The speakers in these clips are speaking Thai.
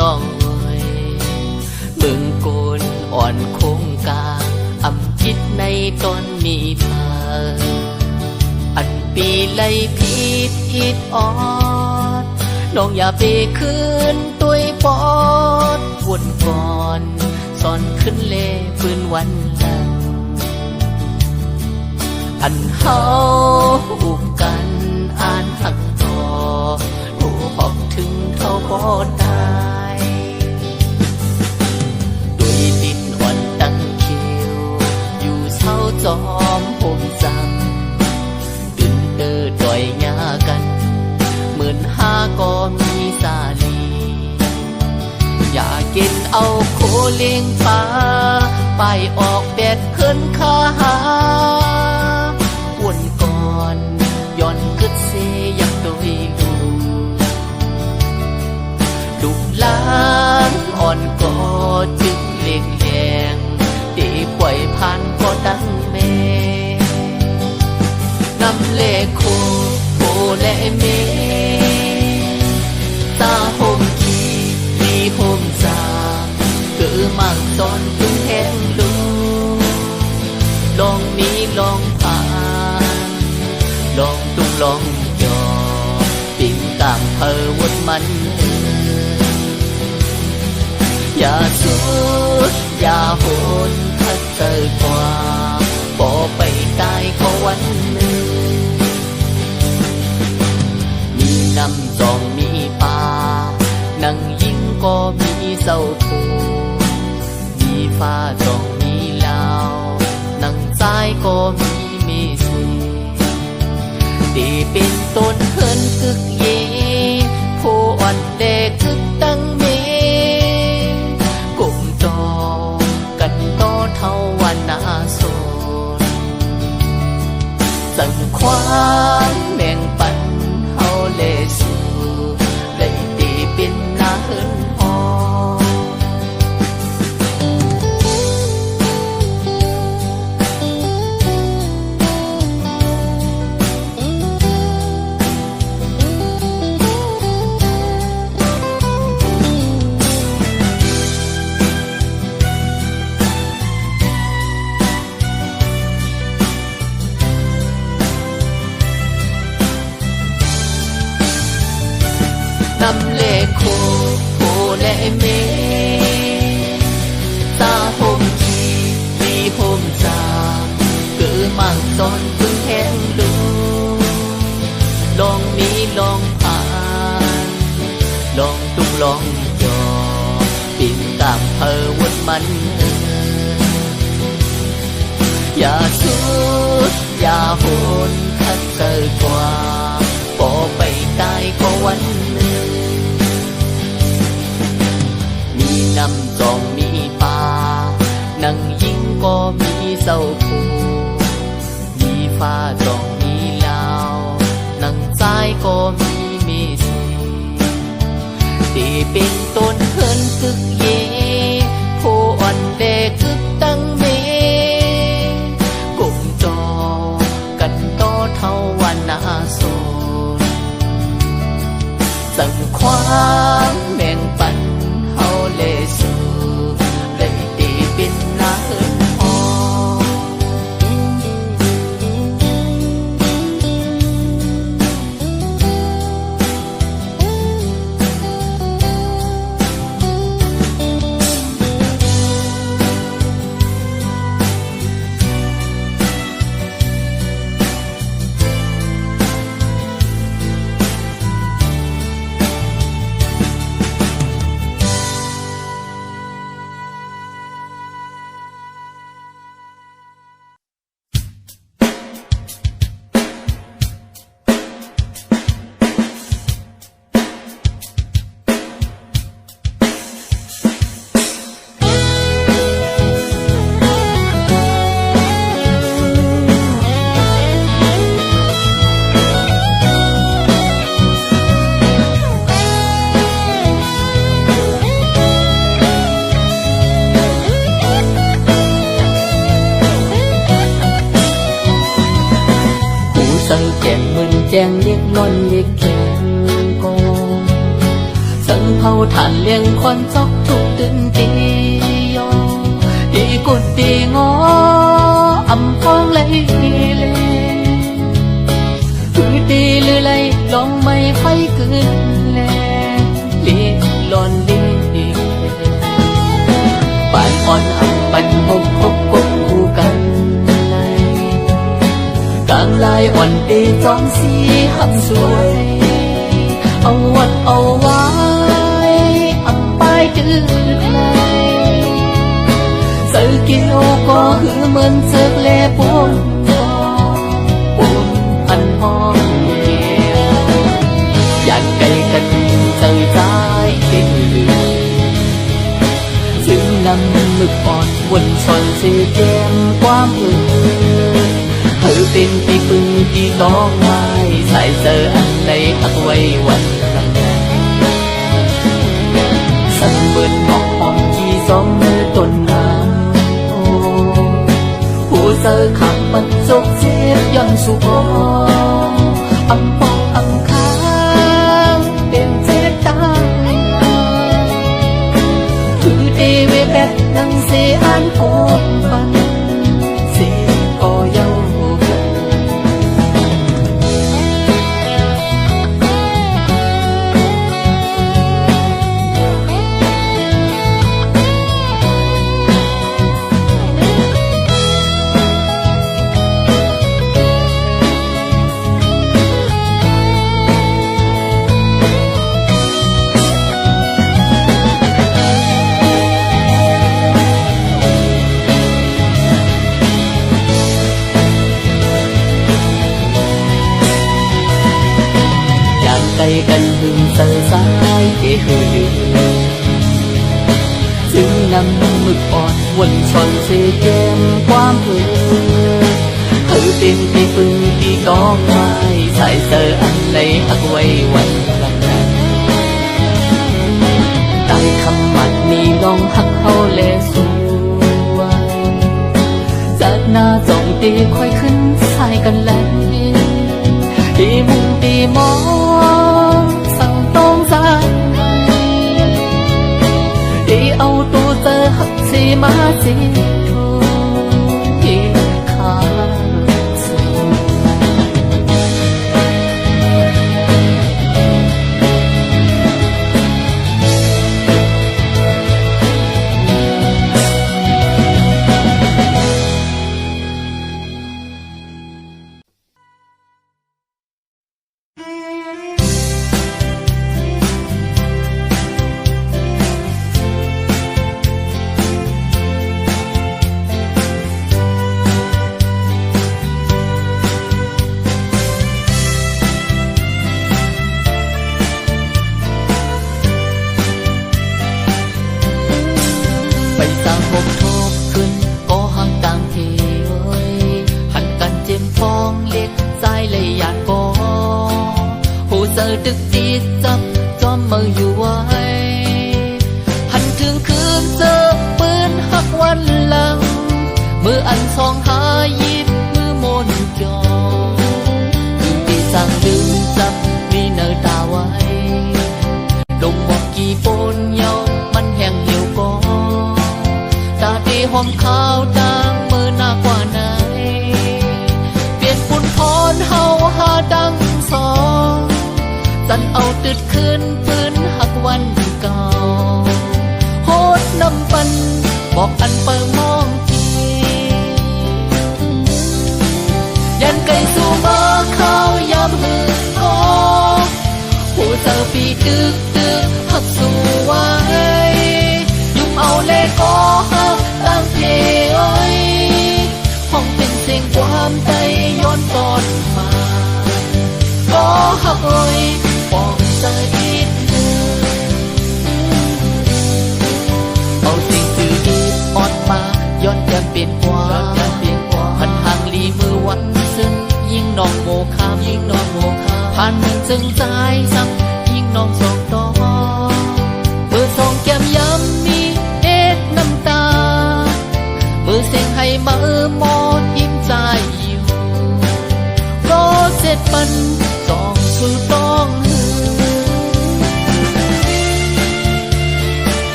น้องเอ๋ยเบิ่งโกนอ่อนโคงกาอำคิดในตอนมีพาอันปีไลผิดอิดออดน้องอย่าไปคืนตุยปอดวนก่อนสอนขึ้นเลปืนวันหลังอันเฮาอุกกันอ่านหักต่อหูหอกถึงเท่าบ่ได้ด้วยดินอ่อนตั้งเขียวอยู่เศร้าจอมผมจำดึงเดินดอยหญ้ากัน15,000ก็มีสาลีอย่ากินเอาโคเลี้ยงปลาไปออกแดดขึ้นขาหาวนก่อนย้อนกึดเสยยังโดยลูกหลานอ่อนก็จึงเลี้ยงแยงตีปล่อยผ่านก็ดังแม่นำเลโคโคและเมตาโฮมกีมีโฮมจามเกิดมั่งตอนตุ้งแห้งลูลองนี้ลองผ่านลองตุ้งลองยอปิ่งกางเพอวดมันอย่าสุดอย่าโหนถ้าเจอกว่าบ่ไปตายก็วันหนึ่งมีน้ำจองมีป่านั่งยิงก็มีเศร้าผูมีฟ้าจองมีลาวนั่งซ้ายก็มีสีตีเป็นต้นเฮินกึกเยผู้อ่อนเด็กกึกตั้งเมกุ่มจอกันต่อเท่าวันนาโซนสั่งความแบ่งปันเฮาเลสูได้ตีเป็นนาเฮินหอนำเลโคโคและเมตาโฮมกีมีโฮมจามเกิดมั่งตอนพึ่งแห้งลูลองนี้ลองผ่านลองตุ้งลองยอปิ่งกางเพอวดมันอย่าสุดอย่าโหนถ้าเจอกว่าบ่ไปตายก็วันหนึ่งมีน้ำจองมีป่านั่งยิงก็มีเศร้าผูมีฟ้าจองมีลาวนั่งซ้ายก็มีสีตีเป็นต้นเฮินกึกเยผู้อ่อนเด็กกึกตั้งเมกุ่มจอกันต่อเท่าวันนาโซสั่งความแบ่งปันเฮาเลสูได้ตีเป็นนาเฮินหอ แจงเด็กนอนเด็กแข็งกอสังพ าฐานเลี้ยงควันจอกทุกตื่นตียอดีกุดดีงออำพองเลยเลยคือดีหรือไรลองไม่ไฟเกินแลลีลอนดีปานอ่อนอับปันหกหกกบคู่กันเลยกลางลายอ่อนตีจอมสีหำสวยเอาวัดเอาไว้อำไปจืดเลยเสือกินโอก็หือเหมือนเสือกเล่ปนปุ่นอันห้องอยากไกลกันเจอใจติดซึ่งนำมึกอ่อนวนชนเสียแก้มความเธอเป็นที่พึ่งที่ต้องไม้ใส่เจออันใดหักไว้วันสั่นเหมือนนอกห้องที่สองมือต้นน้ำโอ้ผู้เจอขับมันจกเจ็บย้อนสุขอำปองอำค้างเป็นเจ็ดตาคือเดเวแบบนังเสียอันโอนฟันเสียก็เย้าใจกันหึงเสือสายเกหือจึงนำมึกอ่อนวนชนเสียแก้มความเธอเป็นที่พึ่งที่ต้องไม้ใส่เสืออันไหนหักไว้วันหลังนั้นใต้คำมันนี้น้องหักเขาแลสวยจากหน้าจ้องตีค่อยขึ้นใส่กันแล้วตีมุงตีมองสั่งต้องใจตีเอาตัวเจอหักสีมาสีทูที่ขาสดึกจีจับจอมมืออยู่ไว้หันถึงคืนเจอปืนหักวันหลังมืออันสองหายิบมือมนจอที่สั่งดึงจับมีเนอตาไว้ลงบอกกี่ปนเยามันแห้งเหี่ยวก็ตาตีหอมขาวจางมือหน้ากว่าไหนเปลี่ยนฝุ่นพรเฮาหาดังสองจันเอาตึดขึ้นปืนหักวันเก่าโหดน้ำปันบอกอันเปิงมองทียันไก่สู่มาข้าวยามหืนกอผู้เจอปีตึกหักสู่ไว้ยุ่งเอาเล่ก็หักตั้งเทอ้อยห้องเป็นเสียงความใจย้อนตอนมาก็หักอ้อยปองใจอีกเอาสิ่งสื่อดีออดมาย้อนแก้มเปลี่ยนกว่าพันห่างลีมือวันซึ่งยิ่งน้องโมคามผ่านมันจึงใจซ้ำยิ่งน้องสองต่อมือสองแก้มย้ำมีเอ็ดน้ำตามือเสียงให้มือมอดยิ้มใจอยู่ก็เสร็จปันต้องสู่ต้อง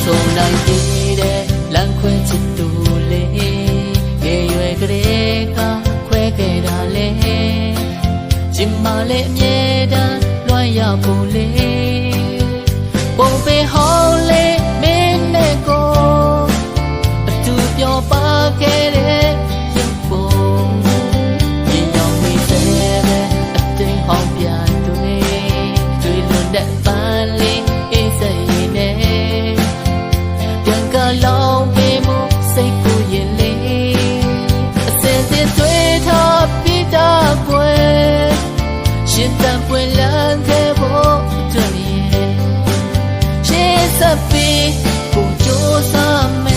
số nàng đi để lãng quên chết tu lệ ghê yuê ghê ca quê ghê đà lệ chim mà lệ nhẹ đà loài ya bồ lệ bồ về hao lệ bên lệ cô tu cho ba ghê đê yên bồ nhìn nhau mi xe đê tình hong bia tuổi luôn đẹp ba lệ say nè chẳng cả lâu về một say cô yên lệ sẽ tuổi thọ biết đã quên xin ta quên lãng thế vô trời sẽ sắp đi cùng chỗ xa mẹ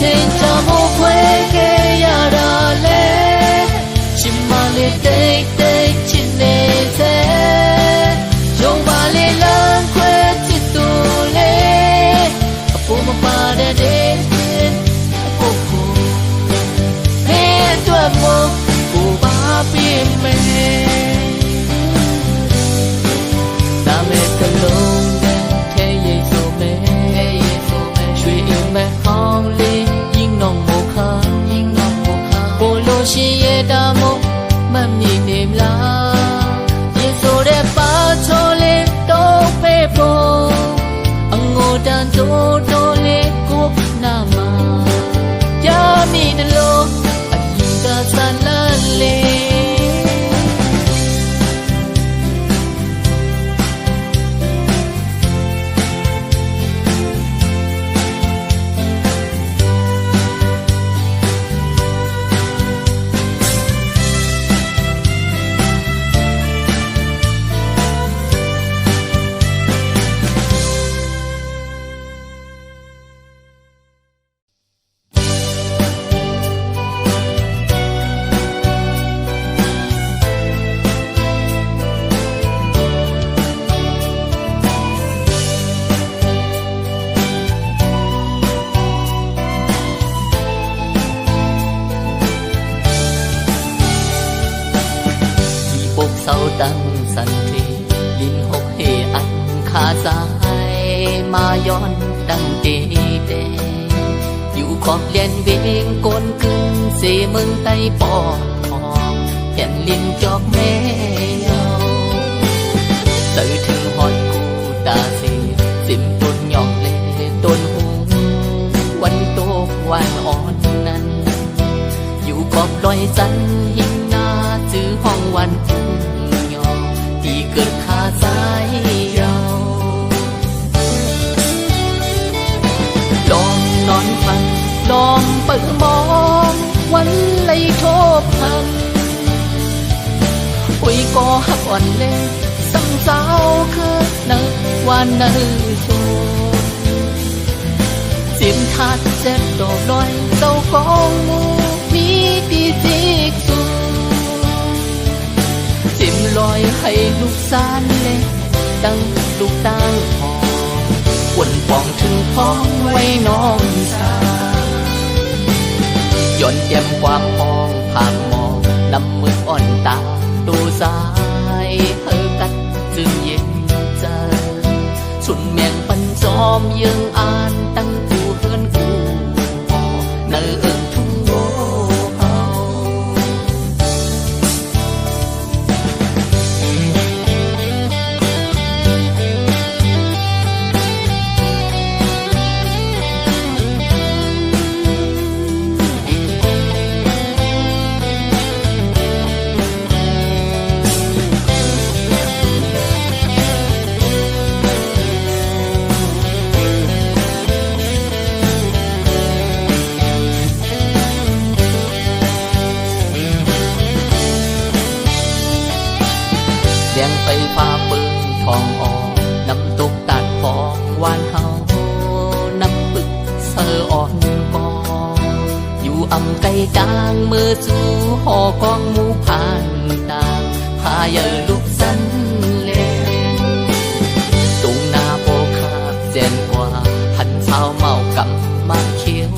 trên ta một quê kê ya đà lệ chim mà lệ tê tê trên lệ thế dòng ba lệ lãng quê chết tu lệ apô mà ba đê đê apô cô hê tua mô cô ba bìm mê ta mê ta lông đê thế dây dô mê truy yêu mê hong lê yên nông mô khá cô lô xì yê đà mô mâm nhìn đêm lá yê dô đê ba cho lê tô phê bồ ăn ngô đàn tô tô lê cô nà mà ya mi đê lô anh nhìn ta san lan lê sau đăng sân thủy linh hốc hề anh khá dài mà yon đăng tê têอยู่ขอบเลียนเวงโกนกึ่งเสมึงไตปอทองแผ่นลิ้นจอกแม่เยาตื่นถึงหอดกูตาเสียสิมต้นหยองเล่ต้นหูวันโตกวันอ่อนนั้นอยู่ขอบลอยสันหินนาจื้อห้องวันกูที่เกิดขาสายยาวลองนอนฟังลองเปิดมองวันไหลโทบพันอุ้ยก็หักอ่อนเล่ซ้ำสาวคือเนื้อวันเนื้อโชเสียงทัดเจ็บดอกลอยเต้าของมูมีตีจิกสูจิ้มลอยให้ลูกสานเล็กตั้งลูกตั้งหอวนป่องถึงพ้องไว้น้องสาย้อนแย้มความมองผ่านมองน้ำมืออ่อนตาดูสายเธอกัดจึงเย็นใจสุนเมียงปันจอมยังอ่านตั้งกูเฮือนกูเนื้อเอิงทุ่งโง่เฮาเสียงไฟฟ้าปืนทองออกน้ำตกตัดฟองวานเฮาน้ำปึกเสออ่อนกองอยู่อำไกลกลางเมื่อสู่หอกองหมู่ผ่านต่างพาเยอลูกสันเลนตุงนาโปคาบแจนกว่าหันเช้าเมากำมาเขียว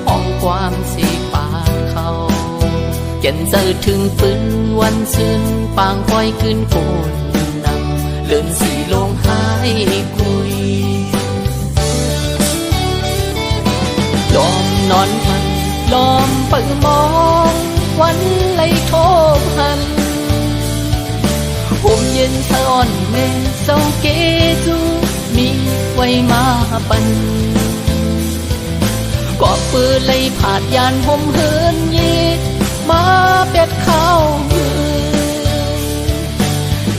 ห้องความสีปานเขาเย็นเจอถึงปืนวันซึ้งปางคอยขึ้นโกนนำเลื่อนสีลงหา คุยยอมนอนมันลอมเปิดมองวันไหลโทบหันผมเย็นสะอ่อนเมเศร้าเกจูมีไว้มาปันกอบปืนไหลผาดยานห่มเหินเย็ดมาเป็ดข้าวมือ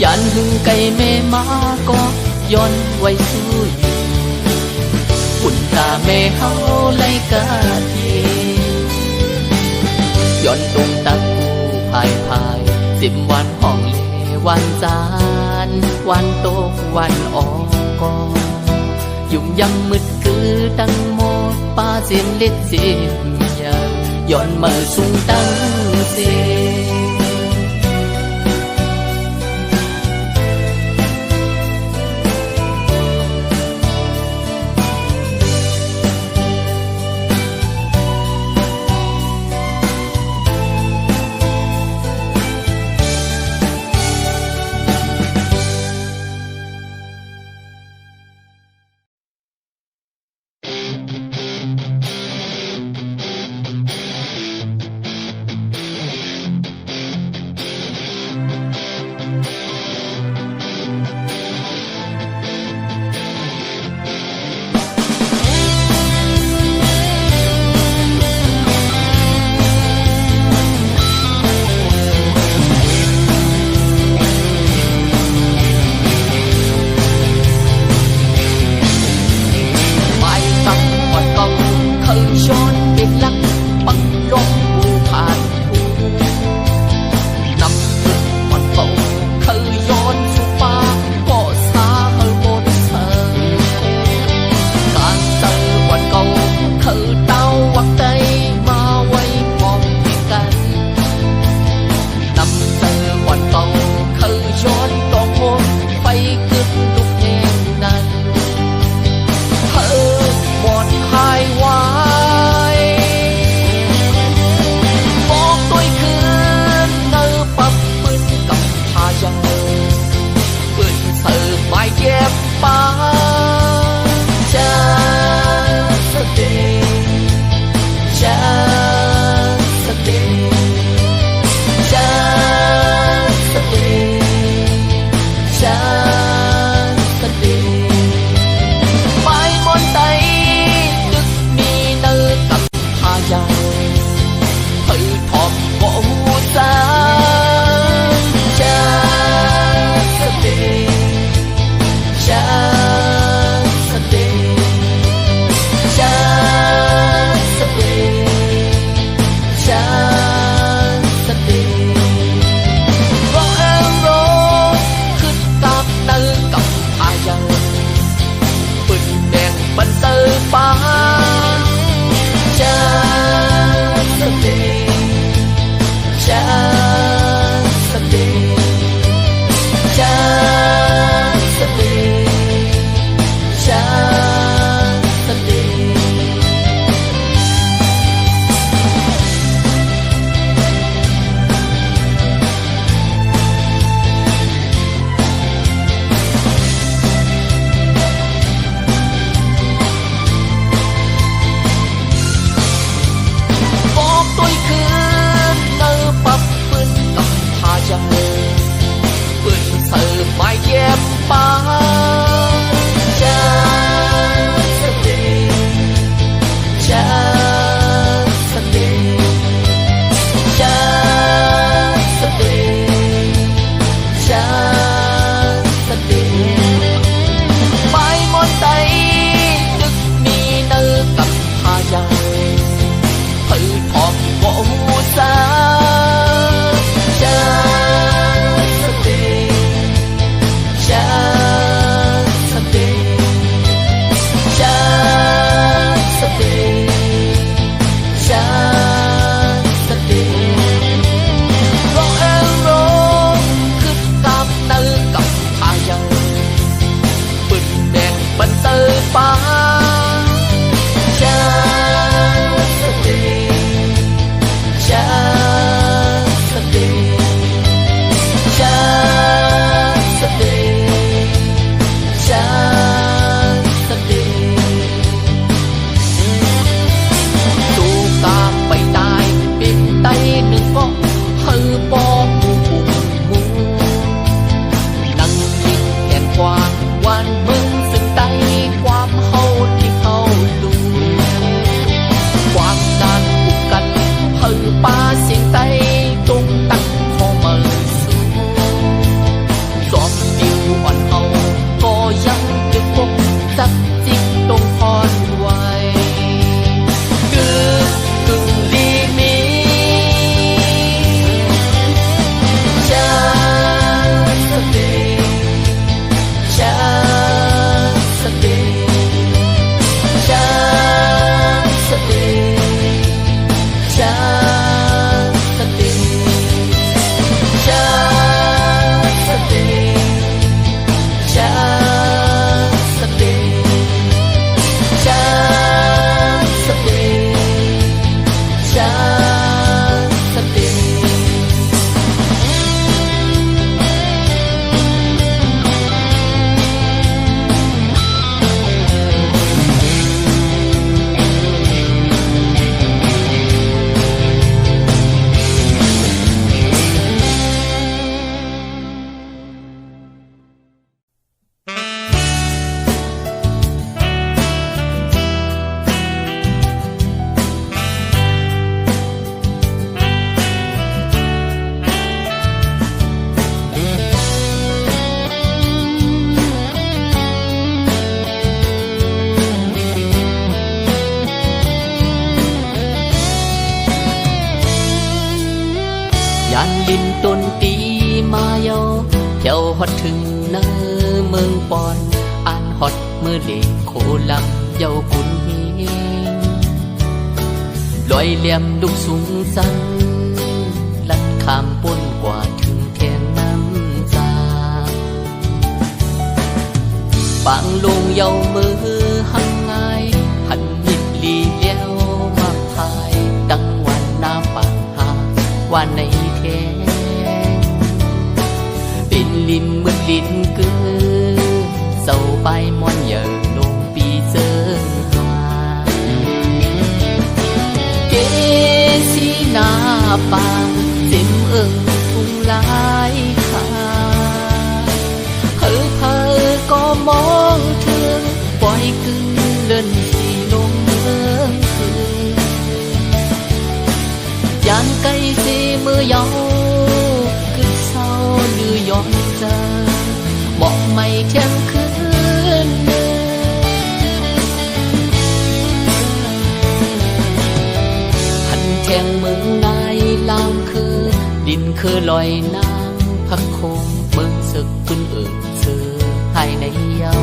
ยันหึงไก่แม่มาก็ย้อนไว้สู้บุญตาแม่เฮาไหลกาเทย้อนตรงตะกูพาย10 วันห้องเลวันจานวันโตกวันออกกอยุ่มยังมืดคือตั้งโมดป้าเสียนเล็ดเสียนยาย้อนมาสูงตั้งเสีย านมึงซึ่งใต้ความเฮาที่เขาดูความนานผูกกันเพิ่งป้าเสียงใต้ตรงตักพอมาสู่สอบดิวอ่อนเอาก็ยังจะพบจักจิกตรงพรไว้กึ่งดีมีชาสเตชาสเตชาสเตชาสเตชาสเตชาสเตชาสเตชาสเตยานลินตนตีมาเยาเที่ยวฮอดถึงเนื้อเมืองปอนอ่านฮอดมือเล็กโคลังเยากุนเฮงลอยเหลี่ยมดุกสูงสันลัดข้ามป้นกว่าถึงแทงน้ำจาปางลงเยามือหังไงหันยิดลีเลี้ยวมาพายดังวันน้ำปางหาว่าในแท้เป็นลินเหมือนลินกือเศร้าไปมอนเหยอลงปีเจอหาเกสีหน้าปางเจ็มทุ่งลายขาเพอก็มองถึงปล่อยกึ่งเดินสีลงเมืองคืนยานไกลสีมือเยาคือเศร้าหรือยอมเจอบอกไม่เที่ยงคืนหันแทงเมืองนายลามคือดินคือลอยน้ำพักคงเมืองศึกคุณเสือให้ในเยา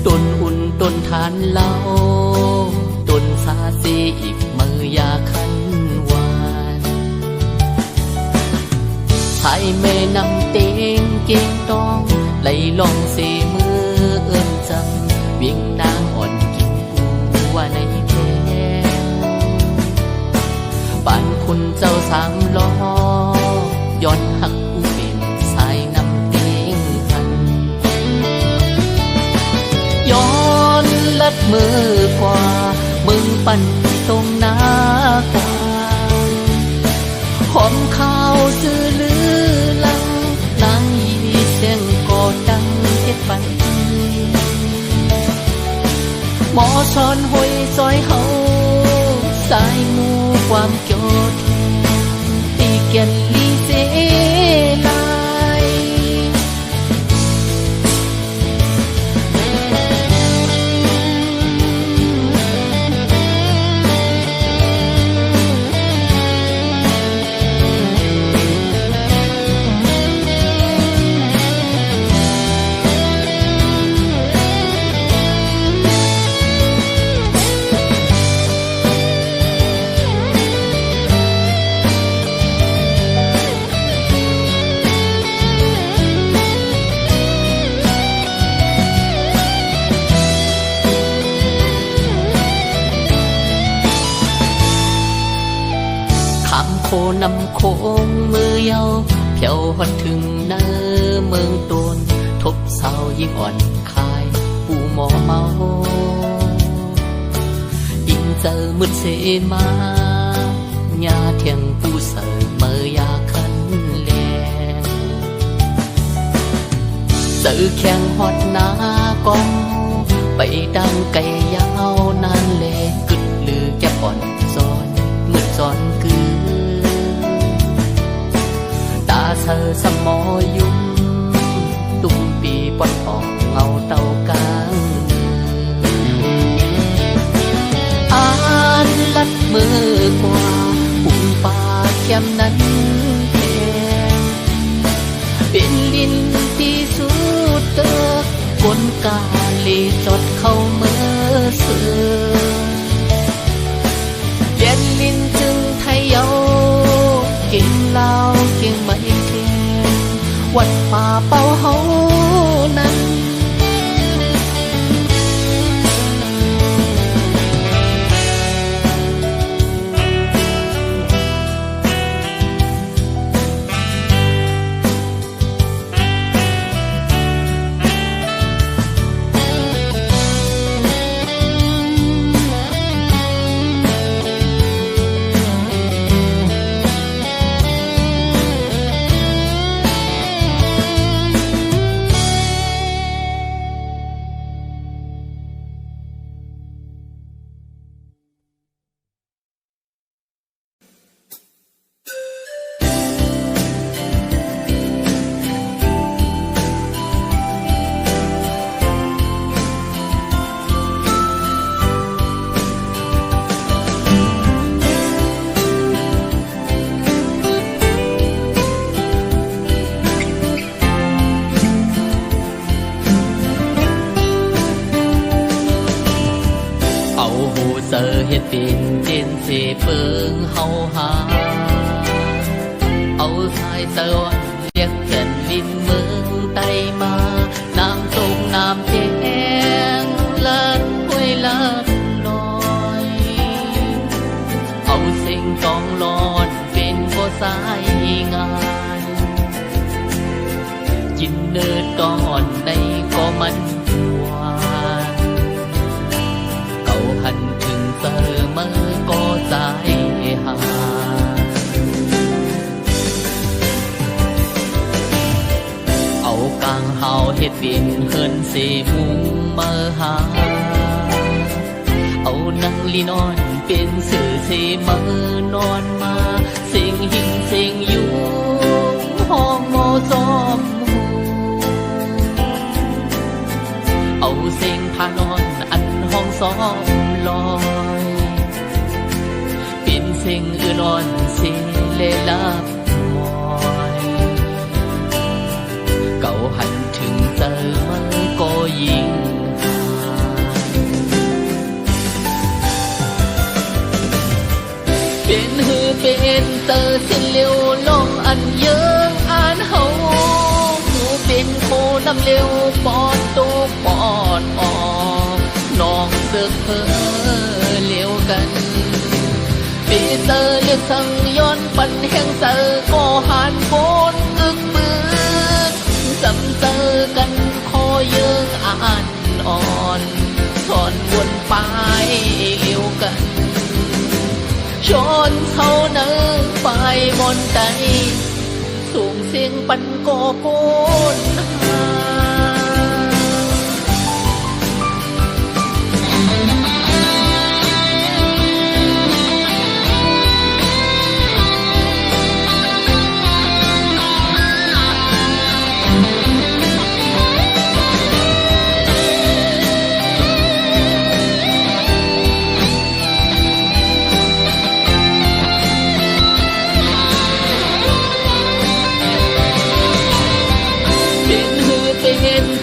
ต้นอุ่นต้นทานเล่าต้นสาสีอีกมือยาคันวานชายแม่นำเต็งเก่งต้องไหลลองเสมือจำวิ่งนางอ่อนกินกูว่าในแท้บ้านคุณเจ้าสามล้อย้อนหักกูเป็นสายนำเต็งพันย้อนลัดมือกว่ามึงปั่นตรงหน้ากว่าหอมข้าวซื้อลือลังนางยีเสียงกอดดังเฮ็ดปันหมอชอนหอยซอยเฮาสายมูความเกี่ยวแทนตีเกียนลีเสลายโคนำโค้งมือเยาเพียวฮอดถึงเนื้อเมืองตูนทบเศร้ายิ่งอ่อนคายปูหมอเมายิ่งเจอมืดเสมาญาเทียงปูเสยเมื่อยาคันแล สื่อแข่งฮอดหน้ากองไปดังไก่ยาวนานเลกึดลือแก็บอ่อนซ้อนมืดซ้อนคือตาเธอสมอยุ่มตุ้มปีปอนออกเอาเต้ากลางอ่านลัดมือกว่าปุ่มปาเข้มนั้นแพงเป็นลิ้นที่สุดเติกกลกาลีจดเข้าเมื่อเสือเปลี่ยนลิ้นจึงไทยเยาเก่งลาวเก่งไม่เทงวัดป่าเป่าเฮานั้นเสือเฮ็ดเป็นเจนเสเปิงเฮาหาเอาสายสวรรค์เรียกแก่นลินเมืองไตมาน้ำตกน้ำแจ้งลัดห้วยลัดลอยเอาเสียงกองลอนเป็นบ่สายงานกินเนิดก่อนในก็มันหวานหันถึงเสมอก็สายหาเอากลางเฮาเฮ็ดเป็นเฮินเสมุงมาหาเอานังลีนอนเป็นสื่อเสมอนอนมาเสียงหิงเสียงอยู่ห้องโมซ้อมเอาเสียงพานอนอันห้องซ้อมลอยเป็นเสียงอื่นอ่อนเสียเลลับมอยเก่าหันถึงเจอมันก็ยิ่งเป็นหือเป็นเตอเส้นเร็วลงอันเยิงอ่านเฮาหูเป็นโคนำเร็วปอดตุกปอดออกน้องเสือกเพ้อเลี้ยวกันปีเตอเลือกสั่งย้อนปันแห่งเตอก็หันโกนอึกปืนจำเจอกันคอเยิงอ่านอ่อนถอนวนไปเลี้ยวกันชนเขาเนื้อไปบนใจสูงเสียงปันโกโกน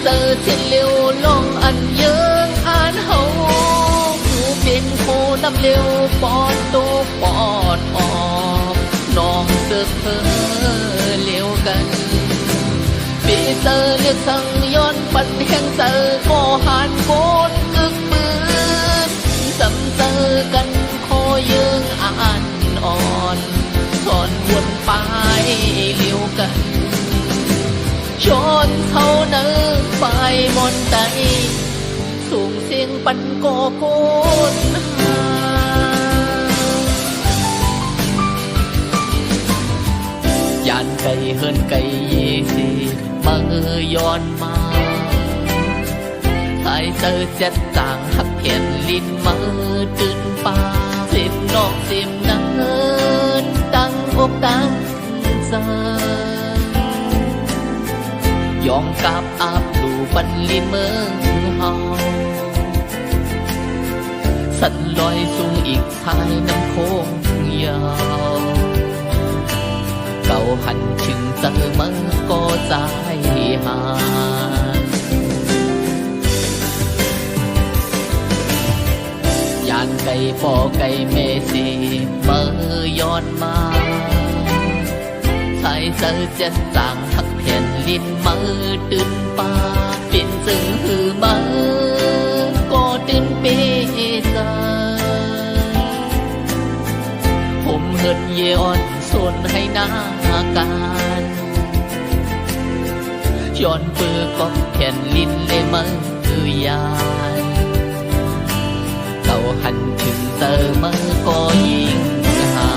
เจอเส้นเร็วลงอันเยิงอ่านเฮาหูเป็นโคนำเร็วปอดตุกปอดออกน้องเสือกเพ้อเลี้ยวกันปีเตอเลือกสั่งย้อนปันแห่งเตอก็หันโกนกึกปืนจำเจอกันคอเยิงอ่านอ่อนถอนวนไปเลี้ยวกันชนเขาเนื้อไปมนใจสูงเสียงปันโกโกนยานไก่เฮินไก่เยสีบ มือย้อนมาไทยเจอเจ็ดจางหักเขียนลิ้นมือตื่นป่าสิบนอกสิบนังเอินตั้งอกตั้งใจยองกับอาบดูบันลินเมืองเฮาสันลอยสูงอีกทายน้ำโค้งยาวเก่าหันถึงเจอมันก็ใจหายยานไก่พ่อไก่เมสีมือย้อนมาใส่เจอเจ็ดจางหักแผ่นลิ้นมือตื่นป่าเป็นซึ่งหือมือก็ตื่นเปใจผมเหินเยอ่อนส่วนให้หน้าการย้อนเปื้อก็แผ่นลิ้นเลยมันคือยานเก่าหันถึงเจอมือก็ยิ่งหา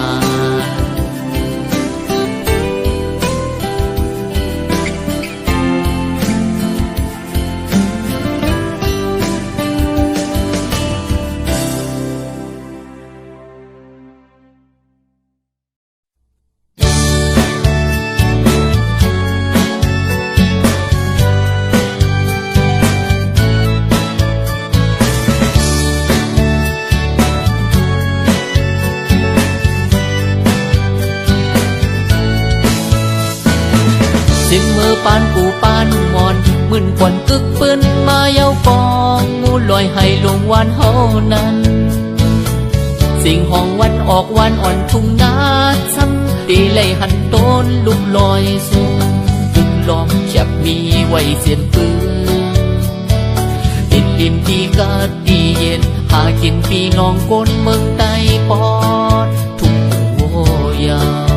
สิมือปานปูปานมอนมึนควันกึกปืนมาเย้าปองงูลอยให้ลงวันเฮานั้นสิ่งห้องวันออกวันอ่อนทุ่งนาซ้ำตีไหลหันต้นลุกลอยสูงบุกล้อมจับมีไว้เสียนปืนดินริมที่กาดดีเย็นหากินพี่น้องก้นเมืองใต้ปอดทุ่งโวยาว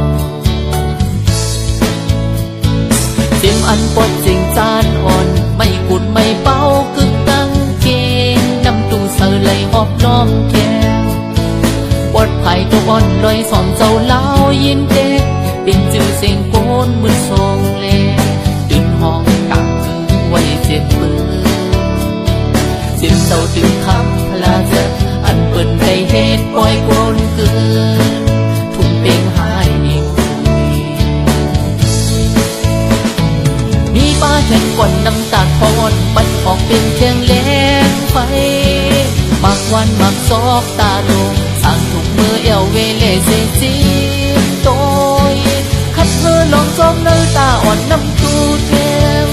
เสียงอันปดเสียงจานอ่อนไม่กุดไม่เป้ากึกตั้งเกณฑ์นำตูเสือไหลหอบล้อมแก้วปดไผ่ตัวอ่อนลอยสอนเจ้าเล่ายินเด็กเป็นจื่อเสียงโกนมือทรงเล่ตื่นห้องกังไว้เจ็บมือเสียงเจ้าตื่นคำพลาเจออันเปิ่นใจเหตุปล่อยโกนเกินทุ่มเป่งหายป้าเห็นก่อนน้ำตาคอนมันออกเป็นเชียงแหลงไฟมักวันมักซอกตาลงสั่งถูกมือเอวเวเล่เซซีโตยคัดเธอลองซอกเนื้อตาอ่อนน้ำตูเทม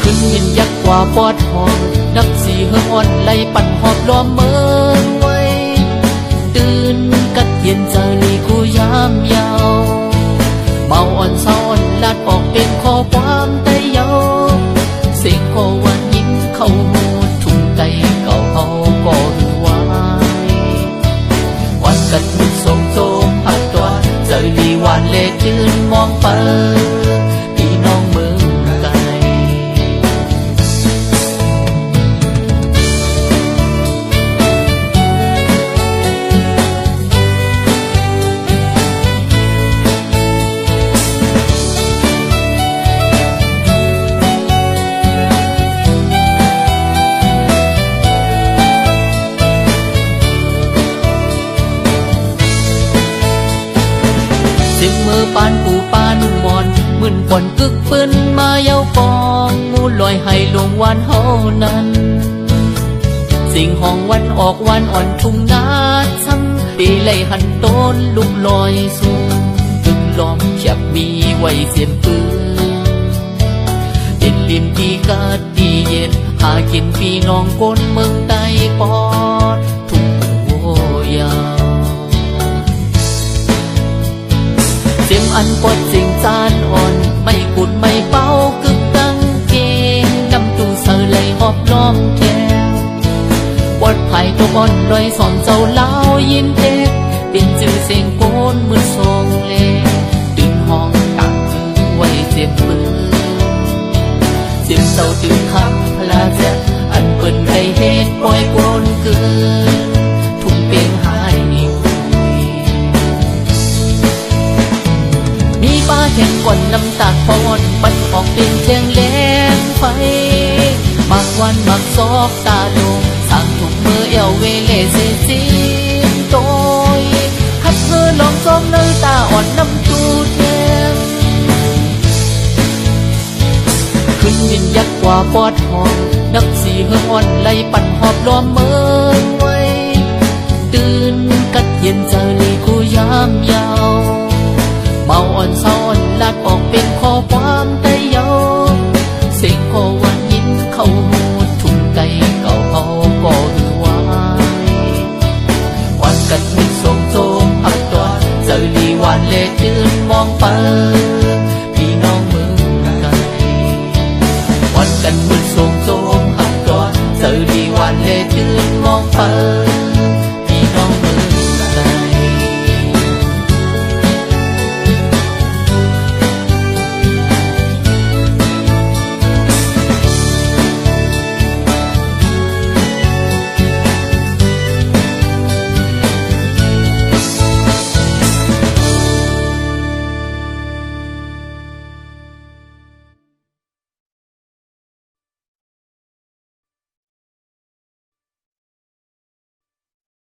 ขึ้นยินยักกว่าปอดหอมนับสีเฮืออ่อนไล่ปั่นหอบล้อมเมืองไว้ตื่นกัดเย็นเจอลีกูยามยาวเมาอ่อนซ้อนลาดออกเป็นข้อความไต้เยาเสียงโควันยิ้มเข้าหูทุ่งไก่เก่าเฮาก็หือวายวันกันมุดส่งโจมพักตัวเจอลีหวานเล่จืนมองไปพี่น้องเมืองไกลมือปานปูปานมอนมึนก่อนกึกปืนมาเย้าปองงูลอยให้ลงวันเฮานั้นสิ่งห้องวันออกวันอ่อนทุ่งนาซ้ำตีไหลหันต้นลุกลอยสูงตึกล้อมจับมีไว้เสียนปืนเป็นริมที่กาดดีเย็นหากินพี่น้องก้นเมืองใต้ปอดทุ่งโวยาวเสียงอันปดเสียงจานอ่อนไม่กุดไม่เป้ากึกตั้งเกณฑ์นำตูเสือไหลหอบล้อมแก้วปดไผ่ตัวอ่อนลอยสอนเจ้าเล่ายินเด็กเป็นจื่อเสียงโกนมือทรงเล่ตื่นห้องกังไว้เจ็บมือเสียงเจ้าตื่นคำพลาเจ็บอันเปิ่นใจเหตุปล่อยโกนเกินทุ่งเป่งหายมีป้า แข่งก่อนน้ำตาพอนปันออกเป็นแจงแรงไฟมักวันมักซอกตาดงสั่งถุงมือเอวเวเลเสสินโตยหัดเธอลองซ้อมเนื้อตาอ่อนน้ำตูดแดงขึ้นยินยักกว่าปอดหอมนักสีเฮืองอ่อนไล่ปั่นหอบล้อมเมืองไว้ตื่นกัดเย็นเจอลีกูยามยาวเมาอ่อนเศร้าอ่อนลาดออกเป็นข้อความแต่เยาเสียงขอวันยินเข้าหูทุ่งไก่เก่าเฮาก็หือวายวันกันมือทรงโจมอับตอนเจอลีหวานเล่ตื่นมองไปพี่น้องเมืองไกลวันกันมือทรงโจมอับตอนเจอลีหวานเล่ตื่นมองไป